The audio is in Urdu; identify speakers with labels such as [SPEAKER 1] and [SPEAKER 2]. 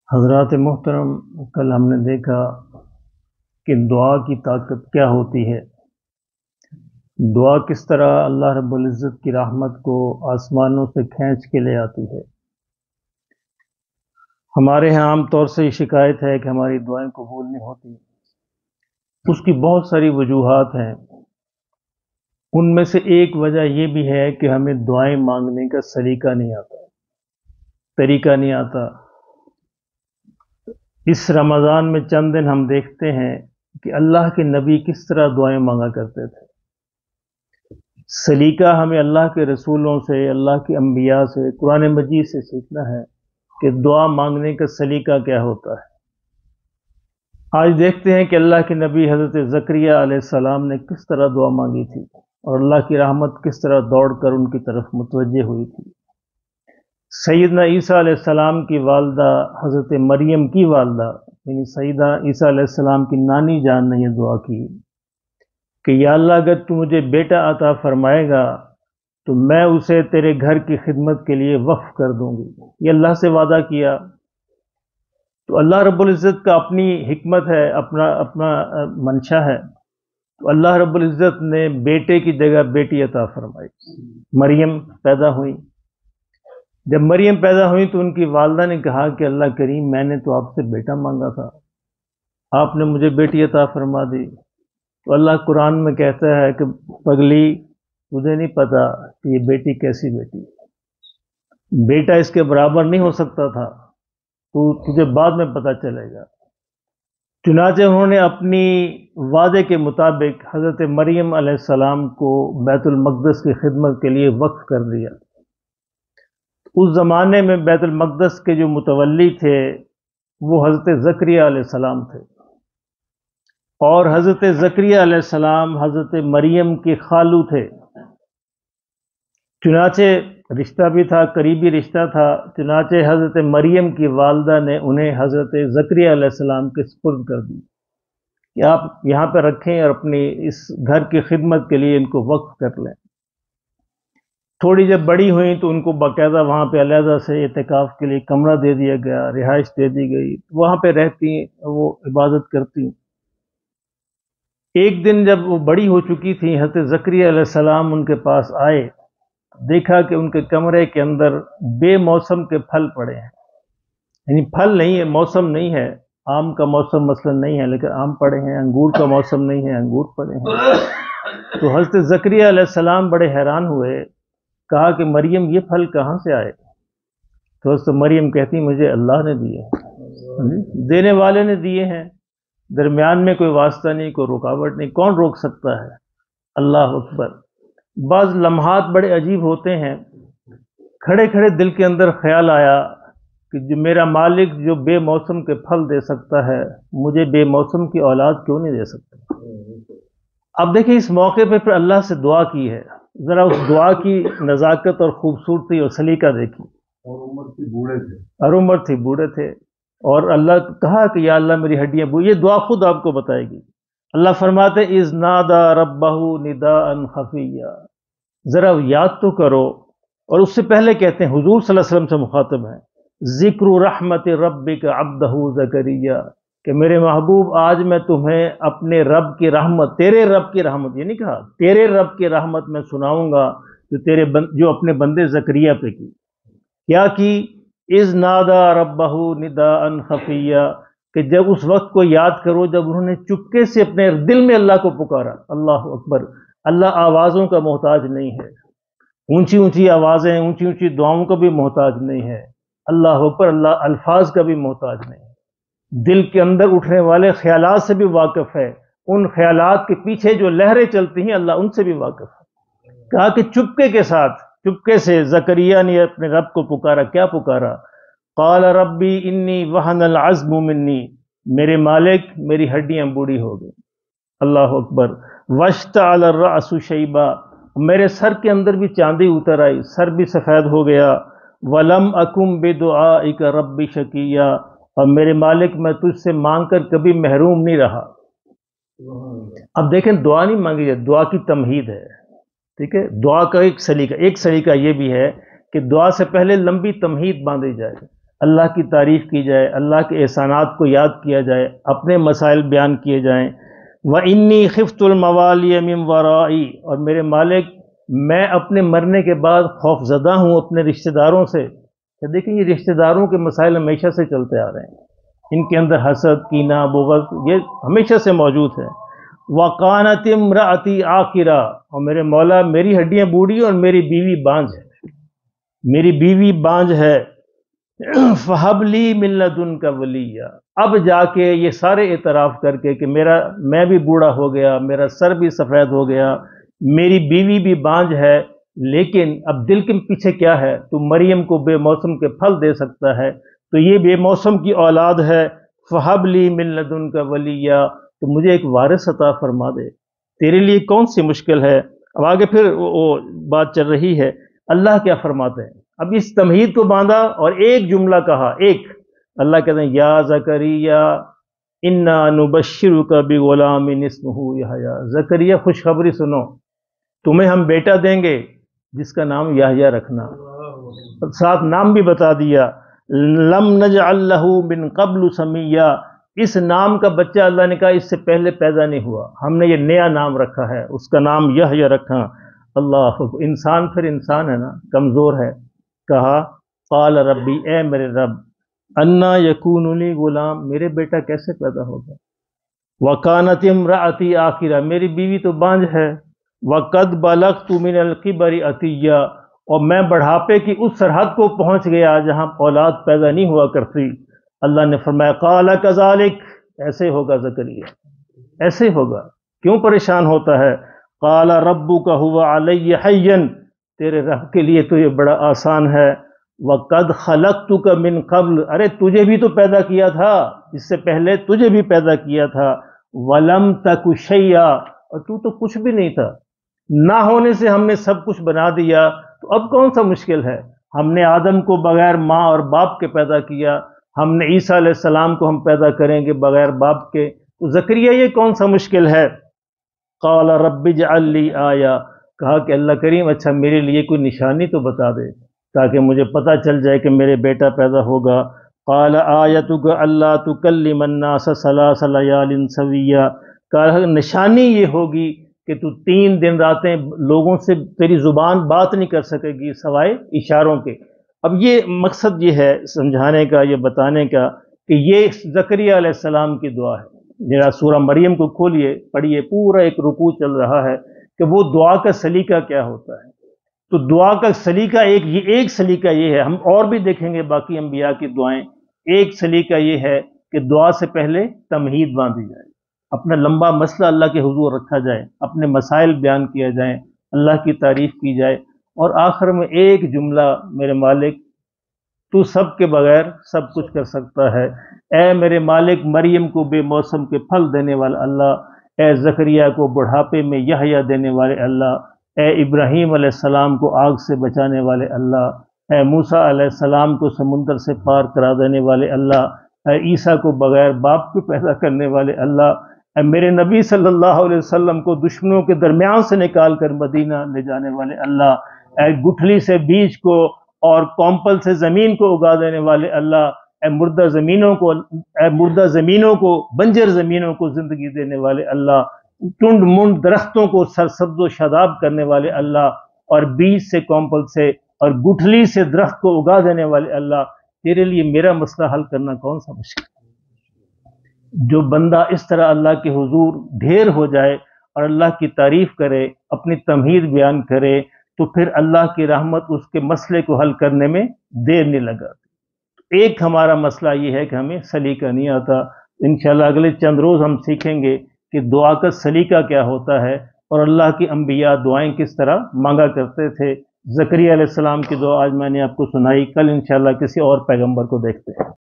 [SPEAKER 1] حضرات محترم، کل ہم نے دیکھا کہ دعا کی طاقت کیا ہوتی ہے۔ دعا کس طرح اللہ رب العزت کی رحمت کو آسمانوں سے کھینچ کے لے آتی ہے۔ ہمارے ہاں عام طور سے یہ شکایت ہے کہ ہماری دعائیں قبول نہیں ہوتی۔ اس کی بہت ساری وجوہات ہیں۔ ان میں سے ایک وجہ یہ بھی ہے کہ ہمیں دعائیں مانگنے کا سلیقہ نہیں آتا، طریقہ نہیں آتا۔ اس رمضان میں چند دن ہم دیکھتے ہیں کہ اللہ کے نبی کس طرح دعائیں مانگا کرتے تھے۔ سلیقہ ہمیں اللہ کے رسولوں سے، اللہ کے انبیاء سے، قرآن مجید سے سیکھنا ہے کہ دعا مانگنے کا سلیقہ کیا ہوتا ہے۔ آج دیکھتے ہیں کہ اللہ کے نبی حضرت زکریہ علیہ السلام نے کس طرح دعا مانگی تھی اور اللہ کی رحمت کس طرح دوڑ کر ان کی طرف متوجہ ہوئی تھی۔ سیدنا عیسیٰ علیہ السلام کی والدہ حضرت مریم کی والدہ یعنی سیدہ عیسیٰ علیہ السلام کی نانی جان نے یہ دعا کی کہ یا اللہ اگر تو مجھے بیٹا عطا فرمائے گا تو میں اسے تیرے گھر کی خدمت کے لیے وقف کر دوں گی۔ یہ اللہ سے وعدہ کیا۔ تو اللہ رب العزت کا اپنی حکمت ہے، اپنا منشا ہے، تو اللہ رب العزت نے بیٹے کی جگہ بیٹی عطا فرمائی۔ مریم پیدا ہوئی۔ جب مریم پیدا ہوئی تو ان کی والدہ نے کہا کہ اللہ کریم، میں نے تو آپ سے بیٹا مانگا تھا، آپ نے مجھے بیٹی عطا فرما دی۔ تو اللہ قرآن میں کہتا ہے کہ پگلی، تجھے نہیں پتا کہ یہ بیٹی کیسی بیٹی ہے، بیٹا اس کے برابر نہیں ہو سکتا تھا، تو تجھے بعد میں پتا چلے گا۔ چنانچہ انہوں نے اپنی وعدے کے مطابق حضرت مریم علیہ السلام کو بیت المقدس کی خدمت کے لیے وقف کر دیا۔ اس زمانے میں بیت المقدس کے جو متولی تھے وہ حضرت زکریہ علیہ السلام تھے، اور حضرت زکریہ علیہ السلام حضرت مریم کے خالو تھے۔ چنانچہ رشتہ بھی تھا، قریبی رشتہ تھا۔ چنانچہ حضرت مریم کی والدہ نے انہیں حضرت زکریہ علیہ السلام کے سپرد کر دی کہ آپ یہاں پہ رکھیں اور اپنی اس گھر کی خدمت کے لیے ان کو وقف کر لیں۔ تھوڑی جب بڑی ہوئیں تو ان کو باقاعدہ وہاں پہ علیحدہ سے اعتکاف کے لیے کمرہ دے دیا گیا، رہائش دے دی گئی، وہاں پہ رہتی، وہ عبادت کرتی۔ ایک دن جب وہ بڑی ہو چکی تھی، حضرت زکریہ علیہ السلام ان کے پاس آئے، دیکھا کہ ان کے کمرے کے اندر بے موسم کے پھل پڑے ہیں، یعنی پھل نہیں ہے، موسم نہیں ہے، آم کا موسم مثلا نہیں ہے لیکن آم پڑے ہیں، انگور کا موسم نہیں ہے، انگور پڑے ہیں۔ تو حضرت زکریہ علیہ السلام بڑے حیران ہوئے، کہا کہ مریم یہ پھل کہاں سے آئے؟ تو حضرت مریم کہتی مجھے اللہ نے دیے، دینے والے نے دیے ہیں، درمیان میں کوئی واسطہ نہیں، کوئی رکاوٹ نہیں، کون روک سکتا ہے؟ اللہ اکبر۔ بعض لمحات بڑے عجیب ہوتے ہیں۔ کھڑے کھڑے دل کے اندر خیال آیا کہ جو میرا مالک جو بے موسم کے پھل دے سکتا ہے، مجھے بے موسم کی اولاد کیوں نہیں دے سکتا؟ اب دیکھیں اس موقع پہ پھر اللہ سے دعا کی ہے، ذرا اس دعا کی نزاکت اور خوبصورتی اور سلیقہ دیکھی۔
[SPEAKER 2] اور عمر تھی بوڑھے تھے،
[SPEAKER 1] اور عمر تھی بوڑھے تھے، اور اللہ کہا کہ یا اللہ میری ہڈیاں یہ دعا خود آپ کو بتائے گی۔ اللہ فرماتے اذ نادا ربہ نداء خفیہ، ذرا یاد تو کرو۔ اور اس سے پہلے کہتے ہیں حضور صلی اللہ علیہ وسلم سے مخاطب ہیں، ذکر رحمت ربک عبدہ زکریا، کہ میرے محبوب آج میں تمہیں اپنے رب کی رحمت، تیرے رب کی رحمت، یہ نہیں کہا تیرے رب کی رحمت میں سناؤں گا جو اپنے بندے زکریا پہ کی۔ کیا کی؟ اذ نادا ربہ نداء خفیہ، کہ جب اس وقت کو یاد کرو جب انہوں نے چپکے سے اپنے دل میں اللہ کو پکارا۔ اللہ اکبر۔ اللہ آوازوں کا محتاج نہیں ہے، اونچی اونچی آوازیں، اونچی اونچی دعاؤں کا بھی محتاج نہیں ہے۔ اللہ اکبر۔ اللہ الفاظ کا بھی محتاج نہیں ہے، دل کے اندر اٹھنے والے خیالات سے بھی واقف ہے، ان خیالات کے پیچھے جو لہریں چلتی ہیں اللہ ان سے بھی واقف ہے۔ کہا کہ چپکے کے ساتھ، چپکے سے زکریا نے اپنے رب کو پکارا۔ کیا پکارا؟ قال ربی انی وہن العظم منی، میرے مالک میری ہڈیاں بوڑھی ہو گئی۔ اللہ اکبر۔ واشتعل الرأس شیبا، میرے سر کے اندر بھی چاندی اتر آئی، سر بھی سفید ہو گیا۔ ولم اکم بدعائک رب شقیا، اور میرے مالک میں تجھ سے مانگ کر کبھی محروم نہیں رہا۔ اب دیکھیں دعا نہیں مانگی جائے، دعا کی تمہید ہے، ٹھیک ہے؟ دعا کا ایک سلیقہ یہ بھی ہے کہ دعا سے پہلے لمبی تمہید باندھی جائے۔ اللہ کی تعریف کی جائے، اللہ کے احسانات کو یاد کیا جائے، اپنے مسائل بیان کیے جائیں۔ وَإِنِّي خِفْتُ الْمَوَالِيَ مِنْ وَرَائِي، اور میرے مالک میں اپنے مرنے کے بعد خوف زدہ ہوں اپنے رشتہ داروں سے۔ کہ دیکھیں یہ رشتہ داروں کے مسائل ہمیشہ سے چلتے آ رہے ہیں، ان کے اندر حسد، کینہ، بغض یہ ہمیشہ سے موجود ہے۔ وَقَانَتِ امْرَأَتِي عَاقِرًا، اور میرے مولا میری ہڈیاں بوڑھی اور میری بیوی بانجھ ہے، میری بیوی بانجھ ہے۔ فَهَبْ لِي مِن لَّدُنْكَ وَلِيًّا، اب جا کے یہ سارے اعتراف کر کے کہ میں بھی بوڑھا ہو گیا، میرا سر بھی سفید ہو گیا، میری بیوی بھی بانجھ ہے، لیکن اب دل کے پیچھے کیا ہے؟ تو مریم کو بے موسم کے پھل دے سکتا ہے، تو یہ بے موسم کی اولاد ہے۔ فَهَبْ لِي مِن لَّدُنْكَ وَلِيًّا، تو مجھے ایک وارث عطا فرما دے، تیرے لیے کون سی مشکل ہے؟ اب آگے پھر وہ بات چل رہی ہے، اللہ کیا فرماتے ہیں؟ اب اس تمہید کو باندھا اور ایک جملہ کہا، ایک اللہ کہتے ہیں یا زکریا انا نبشرک بغلام اسمہ یحییٰ، زکریا خوشخبری سنو، تمہیں ہم بیٹا دیں گے جس کا نام یحییٰ رکھنا، ساتھ نام بھی بتا دیا، لم نجعل لہ من قبل سمیہ، اس نام کا بچہ اللہ نے کہا اس سے پہلے پیدا نہیں ہوا، ہم نے یہ نیا نام رکھا ہے، اس کا نام یحییٰ رکھا۔ اللہ، انسان پھر انسان ہے نا، کمزور ہے، کہا قال ربی، اے میرے رب، انا یکون لی غلام، میرے بیٹا کیسے پیدا ہوگا؟ وکانت امرأتی عاقرا، میری بیوی تو بانجھ ہے، وقد بلغت من الکبر عتیہ، اور میں بڑھاپے کی اس سرحد کو پہنچ گیا جہاں اولاد پیدا نہیں ہوا کرتی۔ اللہ نے فرمایا قال کذالک، ایسے ہوگا زکریا، ایسے ہوگا، کیوں پریشان ہوتا ہے؟ قال ربک هو علی حین، تیرے رب کے لیے تو یہ بڑا آسان ہے۔ وَقَدْ خَلَقْتُكَ مِن قبل، ارے تجھے بھی تو پیدا کیا تھا، اس سے پہلے تجھے بھی پیدا کیا تھا۔ وَلَمْ تَكُ شَيْئًا، اور تو کچھ بھی نہیں تھا، نہ ہونے سے ہم نے سب کچھ بنا دیا، تو اب کون سا مشکل ہے؟ ہم نے آدم کو بغیر ماں اور باپ کے پیدا کیا، ہم نے عیسیٰ علیہ السلام کو ہم پیدا کریں گے بغیر باپ کے، تو زکریا یہ کون سا مشکل ہے؟ قال رب اجعل لی آیہ، کہا کہ اللہ کریم اچھا میرے لیے کوئی نشانی تو بتا دے تاکہ مجھے پتہ چل جائے کہ میرے بیٹا پیدا ہوگا۔ قال آیتک اللہ تکلم الناس ثلاث لیال سویہ، کہا نشانی یہ ہوگی کہ تو 3 دن راتیں لوگوں سے تیری زبان بات نہیں کر سکے گی سوائے اشاروں کے۔ اب یہ مقصد یہ ہے سمجھانے کا، یہ بتانے کا کہ یہ زکریا علیہ السلام کی دعا ہے۔ ذرا سورہ مریم کو کھولیے، پڑھیے، پورا ایک رکوع چل رہا ہے کہ وہ دعا کا سلیقہ کیا ہوتا ہے۔ تو دعا کا سلیقہ ایک سلیقہ یہ ہے، ہم اور بھی دیکھیں گے باقی انبیاء کی دعائیں، ایک سلیقہ یہ ہے کہ دعا سے پہلے تمہید باندھی جائے، اپنا لمبا مسئلہ اللہ کے حضور رکھا جائے، اپنے مسائل بیان کیا جائیں، اللہ کی تعریف کی جائے، اور آخر میں ایک جملہ، میرے مالک تو سب کے بغیر سب کچھ کر سکتا ہے، اے میرے مالک مریم کو بے موسم کے پھل دینے والا اللہ، اے زکریا کو بڑھاپے میں یحییٰ دینے والے اللہ، اے ابراہیم علیہ السلام کو آگ سے بچانے والے اللہ، اے موسیٰ علیہ السلام کو سمندر سے پار کرا دینے والے اللہ، اے عیسیٰ کو بغیر باپ کے پیدا کرنے والے اللہ، اے میرے نبی صلی اللہ علیہ وسلم کو دشمنوں کے درمیان سے نکال کر مدینہ لے جانے والے اللہ، اے گٹھلی سے بیج کو اور کومپل سے زمین کو اگا دینے والے اللہ، اے مردہ زمینوں کو بنجر زمینوں کو زندگی دینے والے اللہ، ٹنڈ منڈ درختوں کو سرسبز و شاداب کرنے والے اللہ، اور بیج سے کومپل سے اور گٹھلی سے درخت کو اگا دینے والے اللہ، تیرے لیے میرا مسئلہ حل کرنا کون سا مشکل ہے؟ جو بندہ اس طرح اللہ کے حضور ڈھیر ہو جائے اور اللہ کی تعریف کرے، اپنی تمہید بیان کرے، تو پھر اللہ کی رحمت اس کے مسئلے کو حل کرنے میں دیر نہیں لگا۔ ایک ہمارا مسئلہ یہ ہے کہ ہمیں سلیقہ نہیں آتا۔ انشاءاللہ اگلے چند روز ہم سیکھیں گے کہ دعا کا سلیقہ کیا ہوتا ہے اور اللہ کی انبیاء دعائیں کس طرح مانگا کرتے تھے۔ زکریا علیہ السلام کی دعا آج میں نے آپ کو سنائی، کل انشاءاللہ کسی اور پیغمبر کو دیکھتے ہیں۔